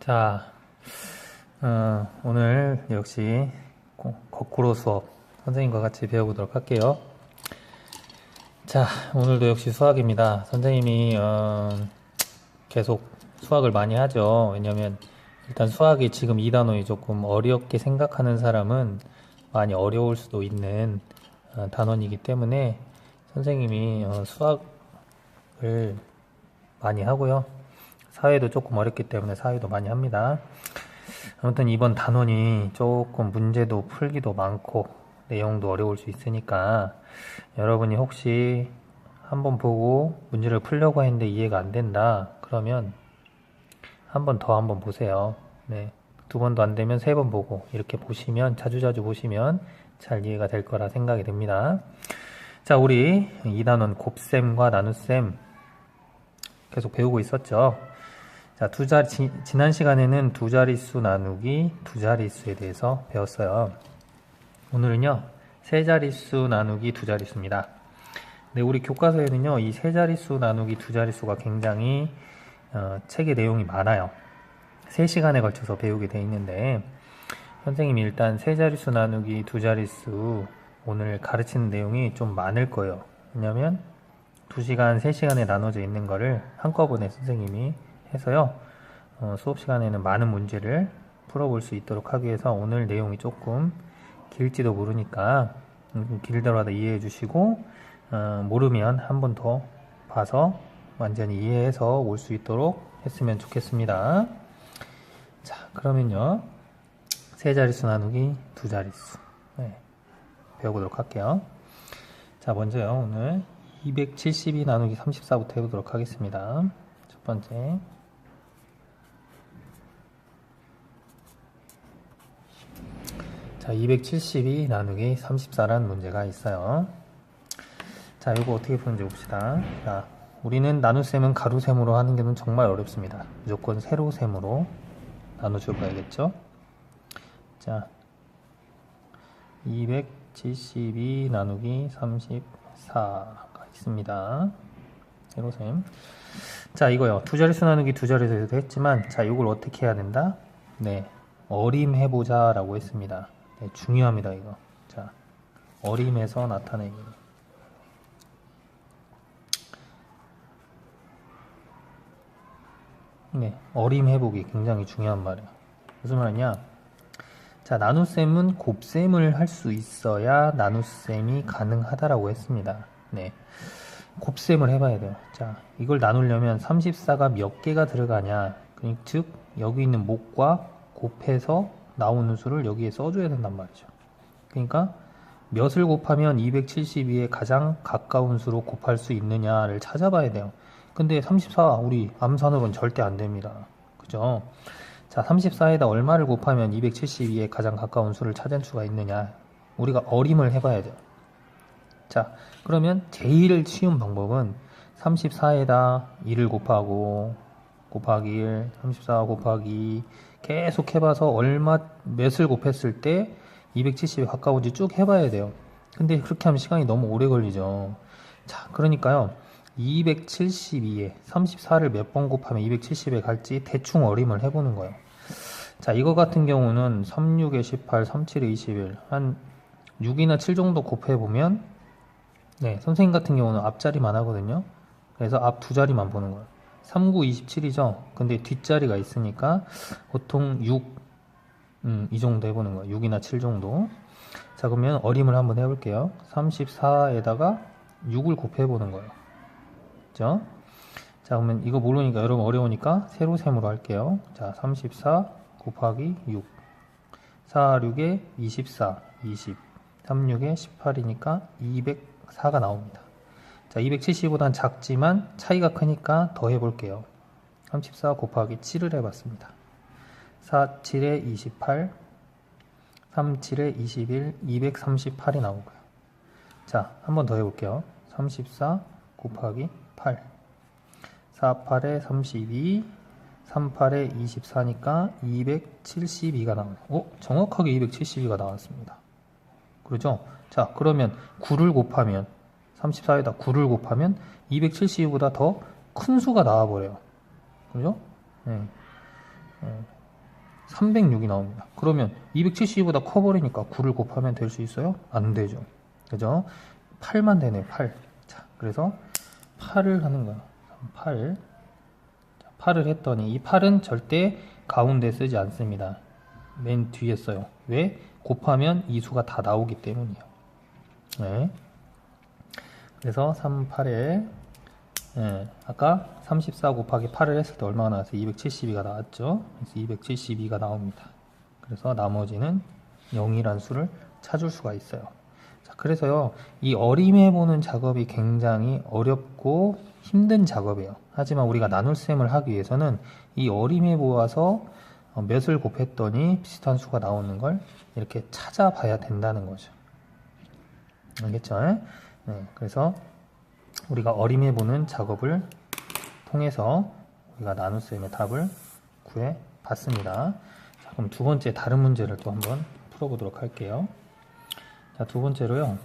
자, 오늘 역시 거꾸로 수업 선생님과 같이 배워보도록 할게요. 자, 오늘도 역시 수학입니다. 선생님이 계속 수학을 많이 하죠. 왜냐면 일단 수학이 지금 2단원이 조금 어렵게 생각하는 사람은 많이 어려울 수도 있는 단원이기 때문에 선생님이 수학을 많이 하고요. 사회도 조금 어렵기 때문에 사회도 많이 합니다. 아무튼 이번 단원이 조금 문제도 풀기도 많고 내용도 어려울 수 있으니까 여러분이 혹시 한번 보고 문제를 풀려고 했는데 이해가 안 된다 그러면 한 번 더 한번 보세요. 네. 두 번도 안 되면 세 번 보고 이렇게 보시면 자주자주 보시면 잘 이해가 될 거라 생각이 듭니다. 자, 우리 2단원 곱셈과 나눗셈 계속 배우고 있었죠. 자, 지난 시간에는 두 자릿수 나누기 두 자릿수에 대해서 배웠어요. 오늘은요, 세 자릿수 나누기 두 자릿수입니다. 네, 우리 교과서에는요, 이 세 자릿수 나누기 두 자릿수가 굉장히 책의 내용이 많아요. 3시간에 걸쳐서 배우게 돼 있는데 선생님이 일단 세 자릿수 나누기 두 자릿수 오늘 가르치는 내용이 좀 많을 거예요. 왜냐면 2시간, 3시간에 나눠져 있는 거를 한꺼번에 선생님이 해서요. 수업 시간에는 많은 문제를 풀어볼 수 있도록 하기 위해서 오늘 내용이 조금 길지도 모르니까 길더라도 이해해 주시고 모르면 한 번 더 봐서 완전히 이해해서 올 수 있도록 했으면 좋겠습니다. 자, 그러면요. 세 자릿수 나누기 두 자릿수 배워보도록 할게요. 자, 먼저요. 오늘 272 나누기 34부터 해보도록 하겠습니다. 첫 번째. 자, 272 나누기 34라는 문제가 있어요. 자, 이거 어떻게 푸는지 봅시다. 자, 우리는 나눗셈은 가로셈으로 하는 게 정말 어렵습니다. 무조건 세로셈으로 나눠줘 봐야겠죠? 자, 272 나누기 34가 있습니다. 세로셈. 자, 이거요. 두 자릿수 나누기 두 자릿수에서도 했지만, 자, 이걸 어떻게 해야 된다? 네. 어림해보자 라고 했습니다. 네, 중요합니다, 이거. 자, 어림해서 나타내기. 네, 어림해보기 굉장히 중요한 말이에요. 무슨 말이냐? 자, 나눗셈은 곱셈을 할 수 있어야 나눗셈이 가능하다라고 했습니다. 네. 곱셈을 해봐야 돼요. 자, 이걸 나누려면 34가 몇 개가 들어가냐? 즉, 여기 있는 목과 곱해서 나오는 수를 여기에 써줘야 된단 말이죠. 그러니까 몇을 곱하면 272에 가장 가까운 수로 곱할 수 있느냐를 찾아봐야 돼요. 근데 34 우리 암산으로는 절대 안 됩니다. 그죠? 자, 34에다 얼마를 곱하면 272에 가장 가까운 수를 찾을 수가 있느냐? 우리가 어림을 해봐야 돼요. 자, 그러면 제일 쉬운 방법은 34에다 2를 곱하기 1, 34 곱하기 2 계속 해봐서 몇을 곱했을 때 270에 가까운지 쭉 해봐야 돼요. 근데 그렇게 하면 시간이 너무 오래 걸리죠. 자, 그러니까요. 272에 34를 몇 번 곱하면 270에 갈지 대충 어림을 해보는 거예요. 자, 이거 같은 경우는 36에 18, 37에 21, 한 6이나 7 정도 곱해보면 네, 선생님 같은 경우는 앞자리만 하거든요. 그래서 앞 두 자리만 보는 거예요. 39, 27이죠. 근데 뒷자리가 있으니까 보통 6, 이 정도 해보는 거예요. 6이나 7 정도. 자, 그러면 어림을 한번 해볼게요. 34에다가 6을 곱해보는 거예요. 그죠? 자, 그러면 이거 모르니까 여러분 어려우니까 세로셈으로 할게요. 자, 34 곱하기 6. 4, 6에 24, 20. 3, 6에 18이니까 204가 나옵니다. 자, 270보단 작지만 차이가 크니까 더 해볼게요. 34 곱하기 7을 해봤습니다. 4, 7에 28, 3, 7에 21, 238이 나오고요. 자, 한 번 더 해볼게요. 34 곱하기 8, 4, 8에 32, 3, 8에 24니까 272가 나와요. 정확하게 272가 나왔습니다. 그렇죠? 자, 그러면 9를 곱하면 34에다 9를 곱하면 272보다 더 큰 수가 나와버려요. 그죠? 네. 306이 나옵니다. 그러면 270보다 커버리니까 9를 곱하면 될 수 있어요? 안 되죠. 그죠? 8만 되네요. 8. 자, 그래서 8을 하는 거야. 8. 8을 했더니 이 8은 절대 가운데 쓰지 않습니다. 맨 뒤에 써요. 왜? 곱하면 이 수가 다 나오기 때문이에요. 네. 그래서 3, 8에 아까 34 곱하기 8을 했을 때 얼마가 나왔어요? 272가 나왔죠. 그래서 272가 나옵니다. 그래서 나머지는 0이란 수를 찾을 수가 있어요. 자, 그래서요, 이 어림해보는 작업이 굉장히 어렵고 힘든 작업이에요. 하지만 우리가 나눗셈을 하기 위해서는 이 어림해보아서 몇을 곱했더니 비슷한 수가 나오는 걸 이렇게 찾아봐야 된다는 거죠. 알겠죠? 네, 그래서 우리가 어림해보는 작업을 통해서 우리가 나눗셈의 답을 구해 봤습니다. 자, 그럼 두 번째 다른 문제를 또 한번 풀어보도록 할게요. 자, 두 번째로요.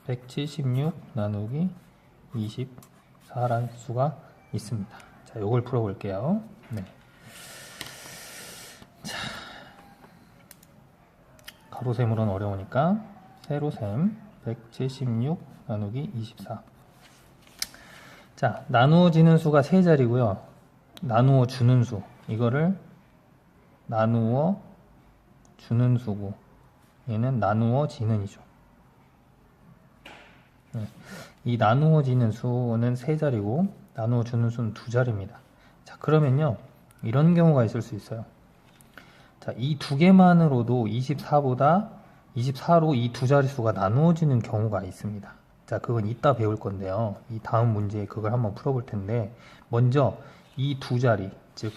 176 나누기 24란 수가 있습니다. 자, 요걸 풀어볼게요. 네. 자, 가로셈으로는 어려우니까 세로셈 176 나누기 24. 자, 나누어지는 수가 세 자리고요. 나누어 주는 수, 이거를 나누어 주는 수고, 얘는 나누어지는 이죠. 네. 이 나누어지는 수는 세 자리고 나누어 주는 수는 두 자리입니다. 자, 그러면요, 이런 경우가 있을 수 있어요. 자, 이 두 개만으로도 24로 이 두 자릿수가 나누어지는 경우가 있습니다. 자, 그건 이따 배울 건데요. 이 다음 문제에 그걸 한번 풀어볼 텐데, 먼저 이 두 자리, 즉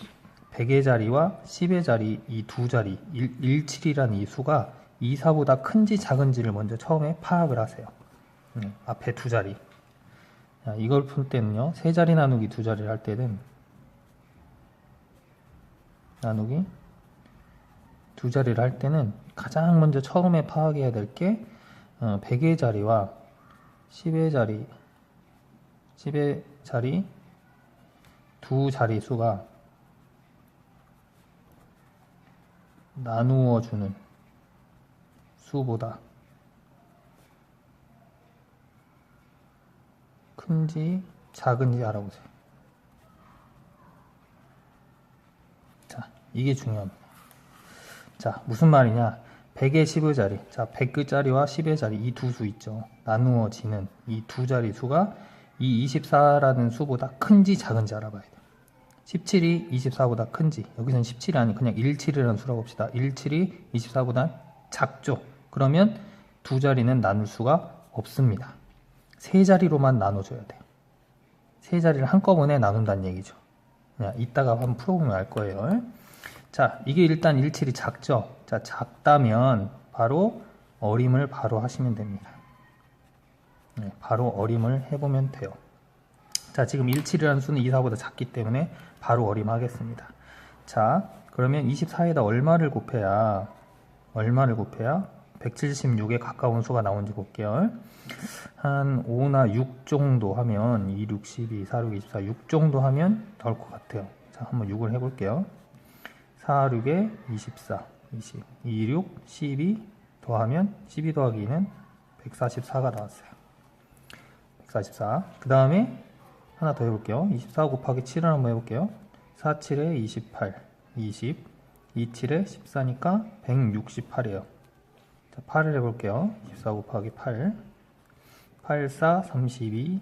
100의 자리와 10의 자리, 이 두 자리, 17이라는 이 수가 24보다 큰지 작은지를 먼저 처음에 파악을 하세요. 앞에 두 자리. 자, 이걸 풀 때는요, 세 자리 나누기 두 자리를 할 때는 나누기 두 자리를 할 때는 가장 먼저 처음에 파악해야 될 게 100의 자리와 10의 자리 두 자릿수가 나누어 주는 수보다 큰지 작은지 알아보세요. 자, 이게 중요합니다. 자, 무슨 말이냐? 100의 10의 자리, 자, 100의 자리와 10의 자리, 이 두 수 있죠. 나누어지는 이 두 자리 수가 이 24라는 수보다 큰지 작은지 알아봐야 돼요. 17이 24보다 큰지, 여기서는 17이 아니 그냥 17이라는 수라고 봅시다. 17이 24보다 작죠. 그러면 두 자리는 나눌 수가 없습니다. 세 자리로만 나눠줘야 돼요. 세 자리를 한꺼번에 나눈다는 얘기죠. 이따가 한번 풀어보면 알 거예요. 자, 이게 일단 17이 작죠. 자, 작다면 바로 어림을 바로 하시면 됩니다. 네, 바로 어림을 해보면 돼요. 자, 지금 17이라는 수는 24보다 작기 때문에 바로 어림하겠습니다. 자, 그러면 24에다 얼마를 곱해야 176에 가까운 수가 나오는지 볼게요. 한 5나 6 정도 하면 2, 6, 12, 4, 6, 24, 6 정도 하면 나올 것 같아요. 자, 한번 6을 해볼게요. 4, 6에 24, 20, 2, 6, 12 더하면 12 더하기 2는 144가 나왔어요. 144. 그 다음에 하나 더 해볼게요. 24 곱하기 7을 한번 해볼게요. 4, 7에 28, 20, 2, 7에 14니까 168이에요. 자, 8을 해볼게요. 24 곱하기 8, 8, 4, 32,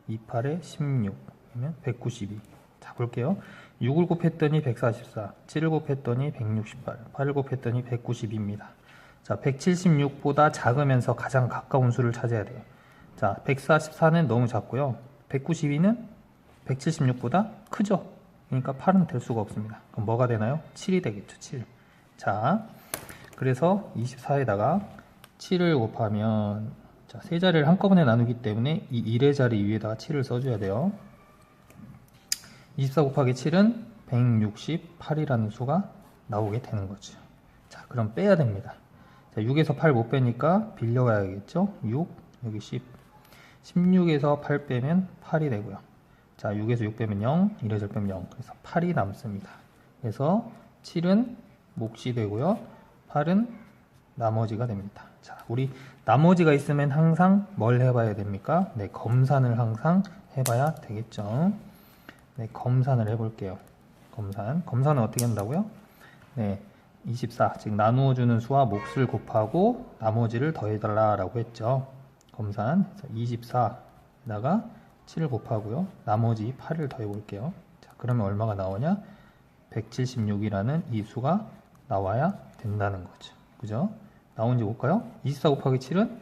2, 8에 16, 그러면 192. 자, 볼게요. 6을 곱했더니 144, 7을 곱했더니 168, 8을 곱했더니 192입니다. 자, 176보다 작으면서 가장 가까운 수를 찾아야 돼요. 자, 144는 너무 작고요. 192는 176보다 크죠? 그러니까 8은 될 수가 없습니다. 그럼 뭐가 되나요? 7이 되겠죠, 7. 자, 그래서 24에다가 7을 곱하면, 자, 세 자리를 한꺼번에 나누기 때문에 이 1의 자리 위에다가 7을 써줘야 돼요. 24 곱하기 7은 168이라는 수가 나오게 되는 거죠. 자, 그럼 빼야 됩니다. 자, 6에서 8 못 빼니까 빌려가야겠죠? 6, 여기 10. 16에서 8 빼면 8이 되고요. 자, 6에서 6 빼면 0, 1에서 1 빼면 0. 그래서 8이 남습니다. 그래서 7은 몫이 되고요. 8은 나머지가 됩니다. 자, 우리 나머지가 있으면 항상 뭘 해봐야 됩니까? 네, 검산을 항상 해봐야 되겠죠. 네, 검산을 해볼게요. 검산은 어떻게 한다고요? 네, 24, 즉 나누어주는 수와 몫을 곱하고 나머지를 더해달라고 했죠. 검산, 24에다가 7을 곱하고요. 나머지 8을 더해볼게요. 자, 그러면 얼마가 나오냐? 176이라는 이 수가 나와야 된다는 거죠. 그죠? 나온지 볼까요? 24 곱하기 7은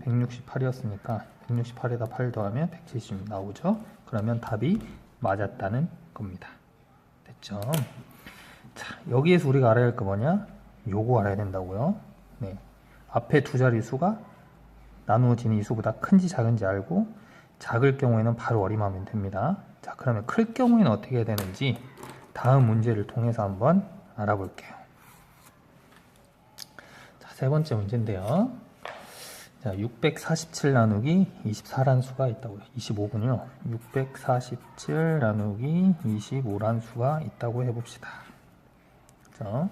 168이었으니까 168에다 8 더하면 170 나오죠? 그러면 답이 맞았다는 겁니다. 됐죠? 자, 여기에서 우리가 알아야 할 거 뭐냐? 요거 알아야 된다고요. 네. 앞에 두 자리 수가 나누어지는 이 수보다 큰지 작은지 알고 작을 경우에는 바로 어림하면 됩니다. 자, 그러면 클 경우에는 어떻게 해야 되는지 다음 문제를 통해서 한번 알아볼게요. 자, 세 번째 문제인데요. 자, 647 나누기 24란 수가 있다고요. 25군요. 647 나누기 25란 수가 있다고 해봅시다. 자,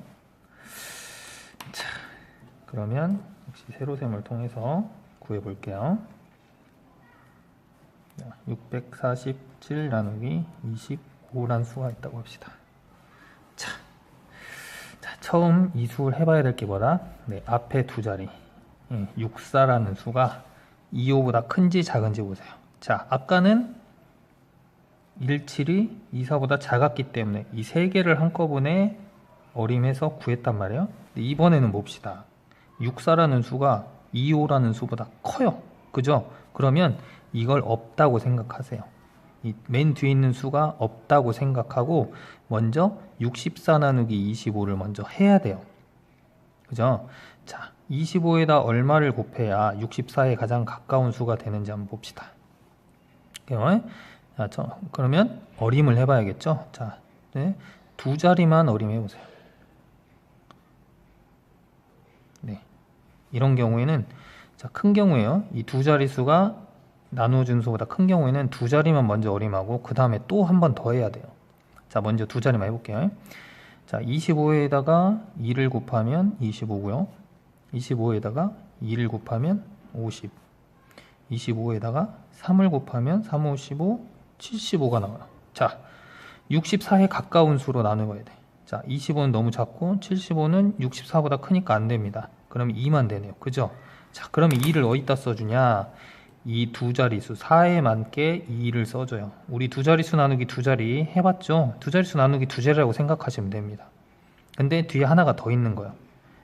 그러면 역시 세로셈을 통해서 구해볼게요. 647 나누기 25란 수가 있다고 합시다. 자, 처음 이 수를 해봐야 될 게 뭐다? 네, 앞에 두 자리 64라는 수가 25보다 큰지 작은지 보세요. 자, 아까는 17이 24보다 작았기 때문에 이 세 개를 한꺼번에 어림해서 구했단 말이에요. 이번에는 봅시다. 64라는 수가 25라는 수보다 커요. 그죠? 그러면 이걸 없다고 생각하세요. 이 맨 뒤에 있는 수가 없다고 생각하고 먼저 64 나누기 25를 먼저 해야 돼요. 그죠? 자, 25에다 얼마를 곱해야 64에 가장 가까운 수가 되는지 한번 봅시다. 자, 그러면 어림을 해봐야겠죠? 자, 네, 두 자리만 어림해보세요. 네, 이런 경우에는 자, 큰 경우에요. 이 두 자리 수가 나누어준 수보다 큰 경우에는 두 자리만 먼저 어림하고 그 다음에 또 한 번 더 해야 돼요. 자, 먼저 두 자리만 해볼게요. 자, 25에다가 2를 곱하면 25고요. 25에다가 2를 곱하면 50. 25에다가 3을 곱하면 3, 5, 15, 75가 나와요. 자, 64에 가까운 수로 나누어야 돼. 자, 25는 너무 작고 75는 64보다 크니까 안 됩니다. 그러면 2만 되네요. 그죠? 자, 그러면 2를 어디다 써주냐? 이 두 자리수 4에 맞게 2를 써줘요. 우리 두 자리수 나누기 두 자리 해봤죠? 두 자리수 나누기 두 자리라고 생각하시면 됩니다. 근데 뒤에 하나가 더 있는 거예요.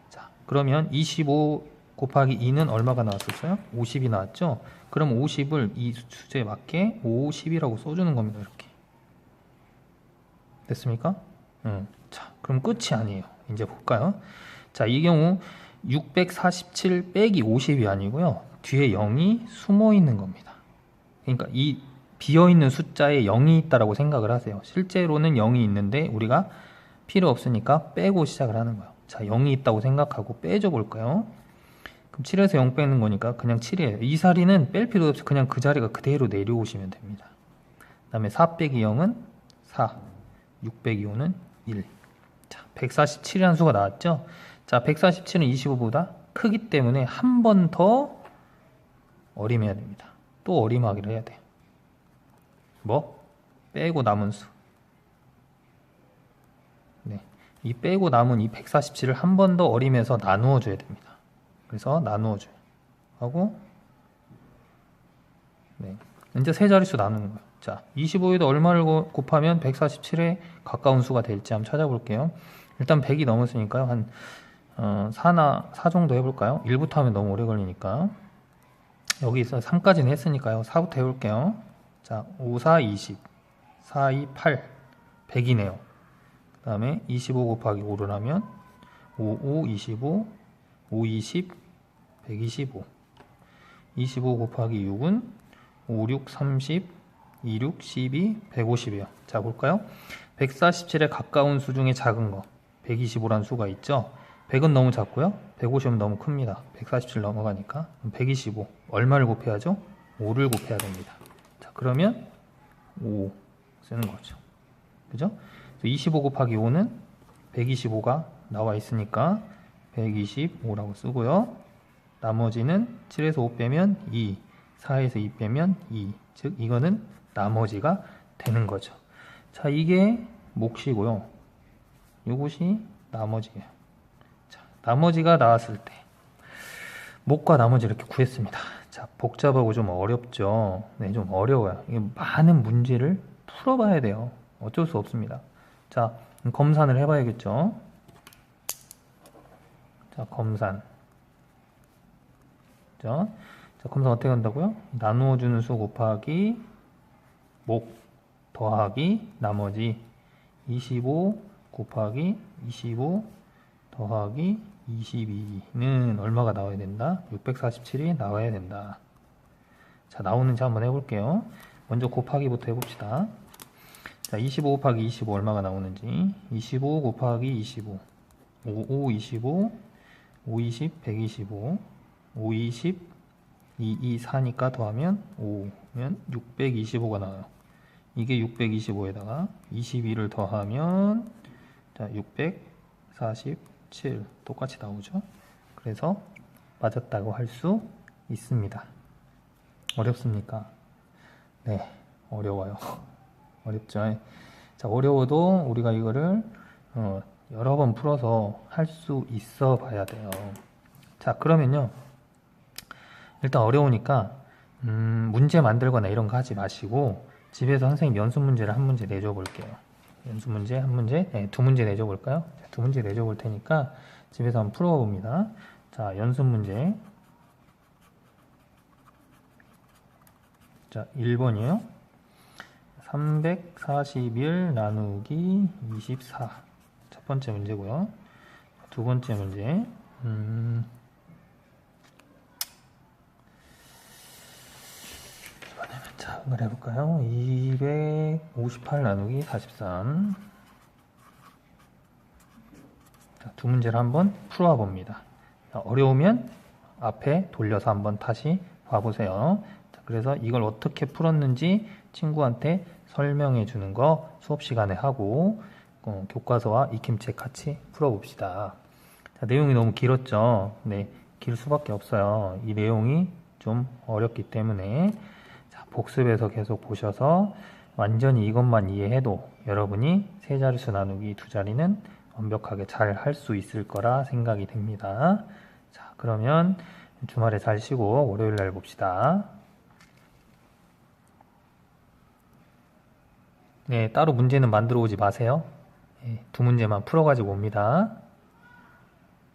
자, 그러면 25 곱하기 2는 얼마가 나왔었어요? 50이 나왔죠? 그럼 50을 이 수제에 맞게 50이라고 써주는 겁니다. 이렇게. 됐습니까? 자, 그럼 끝이 아니에요. 이제 볼까요? 자, 이 경우 647 빼기 50이 아니고요. 뒤에 0이 숨어 있는 겁니다. 그러니까 이 비어있는 숫자에 0이 있다라고 생각을 하세요. 실제로는 0이 있는데 우리가 필요 없으니까 빼고 시작을 하는 거예요. 자, 0이 있다고 생각하고 빼줘 볼까요? 그럼 7에서 0 빼는 거니까 그냥 7이에요. 이 자리는 뺄 필요 없이 그냥 그 자리가 그대로 내려오시면 됩니다. 그 다음에 4 빼기 0은 4, 6 빼기 5는 1. 자, 147이라는 수가 나왔죠? 자, 147은 25보다 크기 때문에 한 번 더 어림해야 됩니다. 또 어림하기를 해야 돼요. 뭐? 빼고 남은 수. 네, 이 빼고 남은 이 147을 한 번 더 어림해서 나누어 줘야 됩니다. 그래서 나누어 줘요. 하고 네, 이제 세 자릿수 나누는 거예요. 자, 25에도 얼마를 곱하면 147에 가까운 수가 될지 한번 찾아볼게요. 일단 100이 넘었으니까요. 한 4 정도 해볼까요? 1부터 하면 너무 오래 걸리니까. 여기서 3까지는 했으니까요. 4부터 해볼게요. 자, 5, 4, 20. 4, 2, 8. 100이네요. 그 다음에 25 곱하기 5를 하면 5, 5, 25. 5, 20. 125. 25 곱하기 6은 5, 6, 30. 2, 6, 12. 150이에요. 자, 볼까요? 147에 가까운 수 중에 작은 거. 125란 수가 있죠? 100은 너무 작고요. 150은 너무 큽니다. 147 넘어가니까. 125. 얼마를 곱해야죠? 5를 곱해야 됩니다. 자, 그러면 5. 쓰는 거죠. 그죠? 25 곱하기 5는 125가 나와 있으니까 125라고 쓰고요. 나머지는 7에서 5 빼면 2, 4에서 2 빼면 2. 즉 이거는 나머지가 되는 거죠. 자, 이게 몫이고요. 이것이 나머지예요. 자, 나머지가 나왔을 때 몫과 나머지를 이렇게 구했습니다. 자, 복잡하고 좀 어렵죠. 네, 좀 어려워요. 이게 많은 문제를 풀어봐야 돼요. 어쩔 수 없습니다. 자, 검산을 해봐야겠죠. 자, 검산. 자, 검산 어떻게 한다고요? 나누어주는 수 곱하기 몫 더하기 나머지 25 곱하기 25 더하기 22는 얼마가 나와야 된다? 647이 나와야 된다. 자, 나오는지 한번 해볼게요. 먼저 곱하기부터 해봅시다. 자, 25 곱하기 25 얼마가 나오는지 25 곱하기 25 5, 25 5, 20, 125 5, 20 2, 4니까 더하면 5면 625가 나와요. 이게 625에다가 22를 더하면 자, 647 똑같이 나오죠. 그래서 맞았다고 할 수 있습니다. 어렵습니까? 네, 어려워요. 어렵죠. 자, 어려워도 우리가 이거를 여러 번 풀어서 할 수 있어 봐야 돼요. 자, 그러면요. 일단 어려우니까 문제 만들거나 이런 거 하지 마시고 집에서 선생님 연습 문제를 한 문제 내줘 볼게요. 연습 문제 한 문제, 네, 두 문제 내줘 볼까요? 두 문제 내줘 볼 테니까 집에서 한번 풀어 봅니다. 자, 연습 문제. 자, 1번이에요. 341 나누기 24. 첫 번째 문제고요. 두 번째 문제. 자, 이걸 해볼까요? 258 나누기 43. 자, 두 문제를 한번 풀어와 봅니다. 자, 어려우면 앞에 돌려서 한번 다시 봐보세요. 자, 그래서 이걸 어떻게 풀었는지 친구한테 설명해 주는 거 수업 시간에 하고 교과서와 익힘책 같이 풀어봅시다. 자, 내용이 너무 길었죠? 네, 길 수밖에 없어요. 이 내용이 좀 어렵기 때문에 자, 복습해서 계속 보셔서 완전히 이것만 이해해도 여러분이 세 자릿수 나누기 두 자리는 완벽하게 잘 할 수 있을 거라 생각이 됩니다. 자, 그러면 주말에 잘 쉬고 월요일 날 봅시다. 네, 따로 문제는 만들어 오지 마세요. 네, 두 문제만 풀어가지고 옵니다.